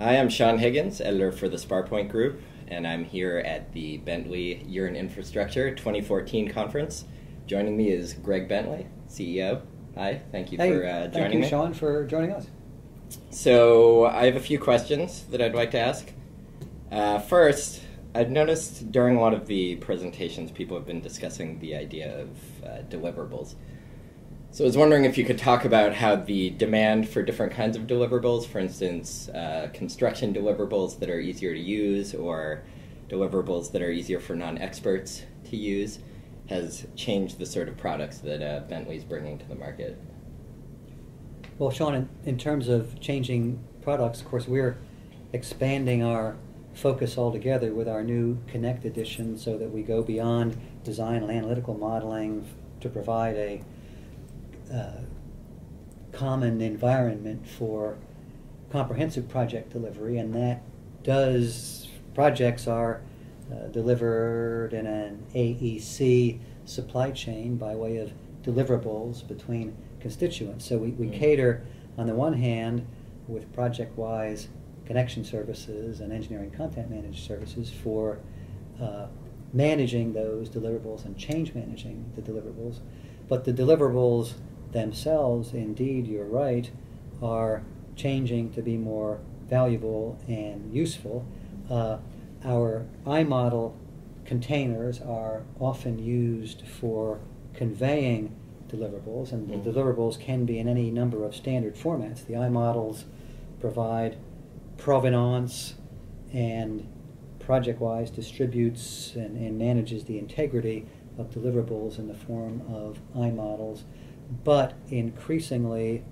Hi, I'm Sean Higgins, editor for the SPAR Point Group, and I'm here at the Bentley Year in Infrastructure 2014 conference. Joining me is Greg Bentley, CEO. Hi, thank you for joining me. Thank you, Sean, for joining us. So I have a few questions that I'd like to ask. First, I've noticed during a lot of the presentations, people have been discussing the idea of deliverables. So I was wondering if you could talk about how the demand for different kinds of deliverables, for instance, construction deliverables that are easier to use or deliverables that are easier for non-experts to use, has changed the sort of products that Bentley's bringing to the market. Well, Sean, in terms of changing products, of course, we're expanding our focus altogether with our new Connect edition so that we go beyond design and analytical modeling to provide a common environment for comprehensive project delivery, and projects are delivered in an AEC supply chain by way of deliverables between constituents. So we cater, on the one hand, with project-wise connection services and engineering content managed services for managing those deliverables and change managing the deliverables. But the deliverables themselves, indeed, you're right, are changing to be more valuable and useful. Our iModel containers are often used for conveying deliverables, and the deliverables can be in any number of standard formats. The iModels provide provenance and project-wise distributes and manages the integrity of deliverables in the form of iModels. But increasingly,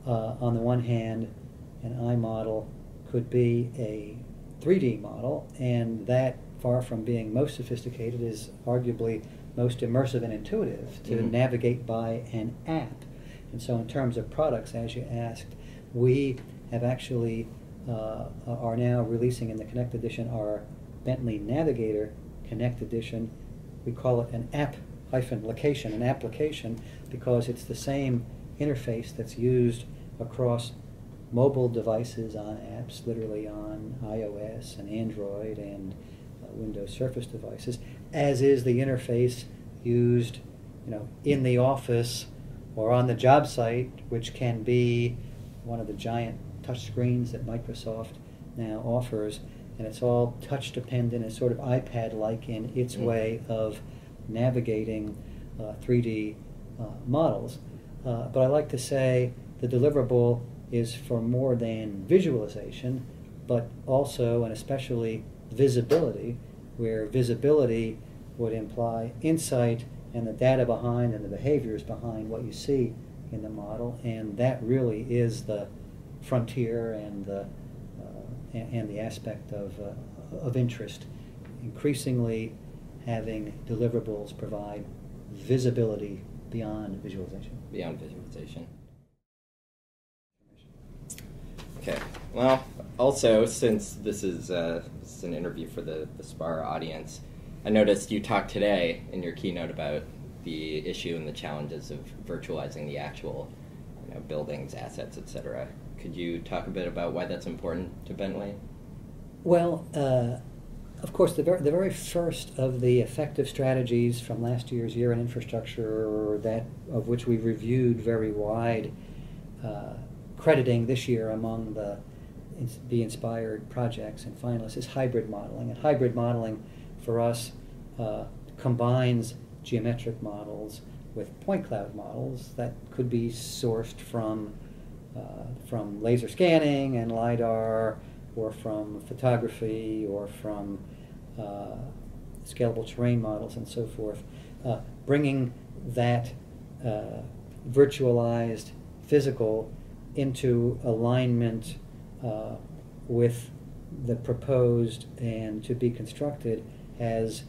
on the one hand, an iModel could be a 3D model, and that, far from being most sophisticated, is arguably most immersive and intuitive to navigate by an app. And so in terms of products, as you asked, we have actually are now releasing in the Connect edition our Bentley Navigator Connect edition. We call it an app-location, an application, because it's the same interface that's used across mobile devices on apps, literally on iOS and Android and Windows Surface devices, as is the interface used, in the office or on the job site, which can be one of the giant touch screens that Microsoft now offers, and it's all touch dependent and sort of iPad-like in its way of navigating 3D models. But I like to say the deliverable is for more than visualization, but also and especially visibility, where visibility would imply insight and the data behind and the behaviors behind what you see in the model, and that really is the frontier and the aspect of interest. Increasingly, having deliverables provide visibility beyond visualization. Beyond visualization. Okay. Well, also, since this is an interview for the SPAR audience, I noticed you talked today in your keynote about the issue and the challenges of virtualizing the actual buildings, assets, etc. Could you talk a bit about why that's important to Bentley? Well, of course, the very first of the effective strategies from last year's Year in Infrastructure, that of which we reviewed very wide crediting this year among the inspired projects and finalists, is hybrid modeling. And hybrid modeling for us combines geometric models with point cloud models that could be sourced from laser scanning and LiDAR, or from photography, or from scalable terrain models and so forth, bringing that virtualized physical into alignment with the proposed and to be constructed has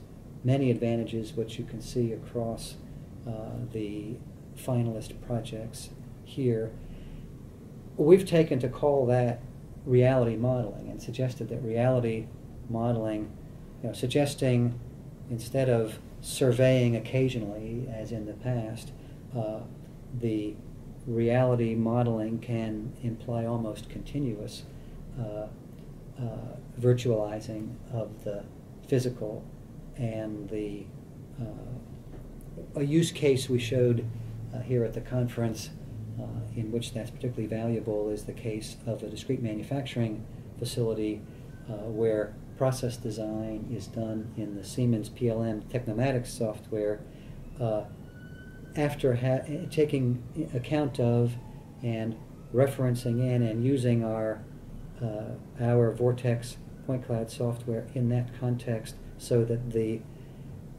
many advantages, which you can see across the finalist projects here. We've taken to call that reality modeling and suggested that reality modeling, suggesting instead of surveying occasionally, as in the past, the reality modeling can imply almost continuous virtualizing of the physical, and a use case we showed here at the conference in which that's particularly valuable is the case of a discrete manufacturing facility where process design is done in the Siemens PLM Technomatics software after taking account of and referencing in and using our Vortex point cloud software in that context, so that the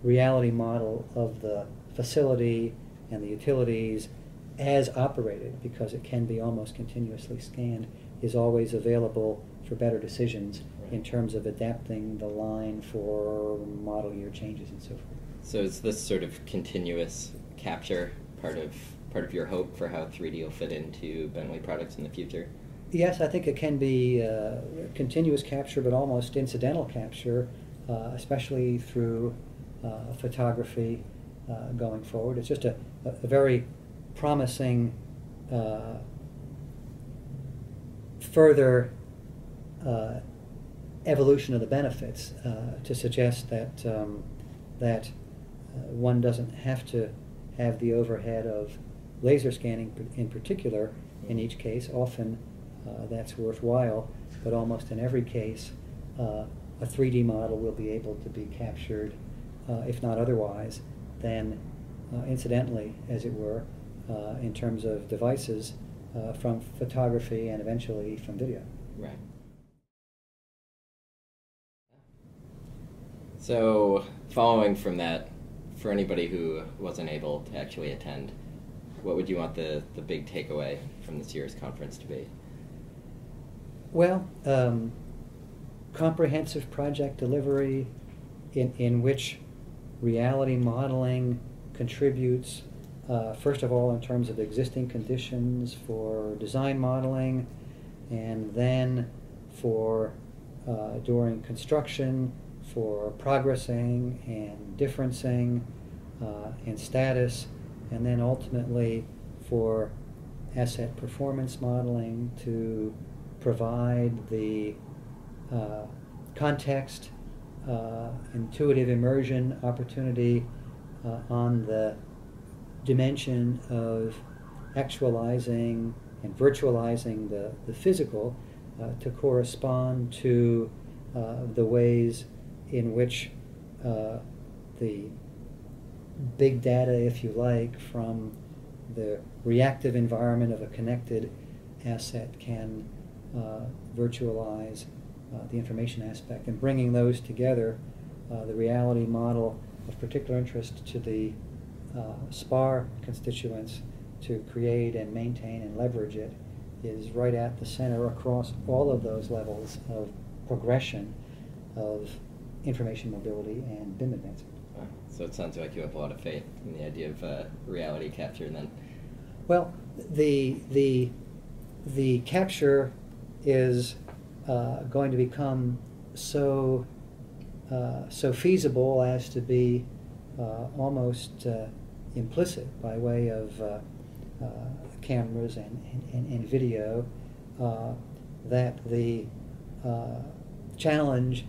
reality model of the facility and the utilities as operated, because it can be almost continuously scanned, is always available for better decisions in terms of adapting the line for model year changes and so forth. So is this sort of continuous capture part of your hope for how 3D will fit into Bentley products in the future? Yes, I think it can be continuous capture, but almost incidental capture, especially through photography going forward. It's just a very promising further evolution of the benefits to suggest that one doesn't have to have the overhead of laser scanning in particular in each case. Often that's worthwhile, but almost in every case a 3D model will be able to be captured, if not otherwise, then incidentally, as it were, in terms of devices from photography and eventually from video. Right. So, following from that, for anybody who wasn't able to actually attend, what would you want the big takeaway from this year's conference to be? Well, comprehensive project delivery in which reality modeling contributes, first of all, in terms of existing conditions for design modeling, and then for during construction, for progressing and differencing and status, and then ultimately for asset performance modeling to provide the context, intuitive immersion opportunity on the dimension of actualizing and virtualizing the physical to correspond to the ways in which the big data, if you like, from the reactive environment of a connected asset can virtualize the information aspect, and bringing those together, the reality model of particular interest to the SPAR constituents to create and maintain and leverage it is right at the center across all of those levels of progression of information mobility and BIM advancement. So it sounds like you have a lot of faith in the idea of reality capture then. Well, the capture is going to become so feasible as to be almost implicit by way of cameras and video, that the challenge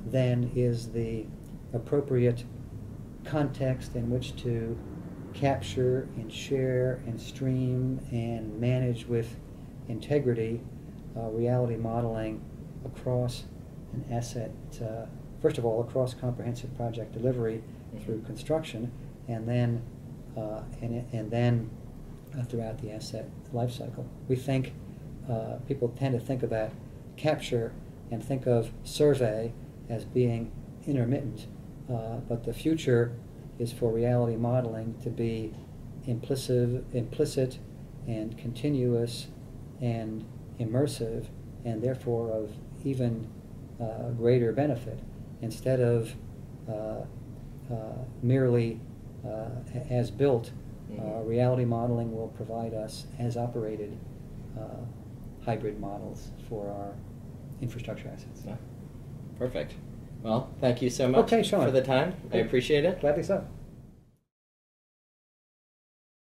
then is the appropriate context in which to capture and share and stream and manage with integrity reality modeling across an asset, first of all across comprehensive project delivery through construction, and then throughout the asset life cycle. We think people tend to think about capture and think of survey as being intermittent, but the future is for reality modeling to be implicit and continuous and immersive, and therefore of even greater benefit. Instead of merely as built, reality modeling will provide us as operated hybrid models for our infrastructure assets. Yeah. Perfect. Well, thank you so much Okay, Sean. for the time. I appreciate it. Gladly so.